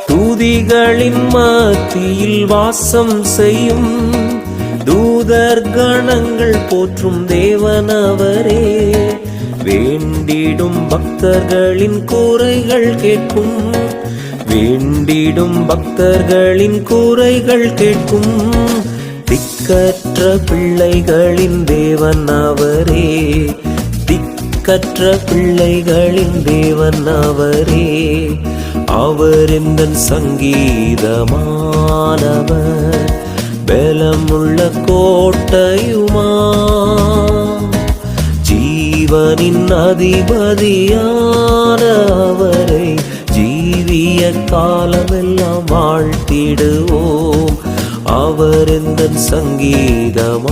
தூதிகளின் மத்தியில் வாசம் செய்யும் தூதர் கணங்கள் போற்றும் தேவனவரே. வேண்டிடும் பக்தர்களின் கூரைகள் கேட்கும், வேண்டிடும் பக்தர்களின் கூரைகள் கேட்கும். திக்கற்ற பிள்ளைகளின் தேவன் அவரே, திக்கற்ற பிள்ளைகளின் தேவன் அவரே. அவர் எந்தன் சங்கீதமானவர், பலமுள்ள கோட்டையுமா, ஜீவனின் அதிபதியான அவரை ஜீவிய காலமெல்லாம் வாழ்த்திடுவோம். அவர் எந்தன் சங்கீதமானவர்.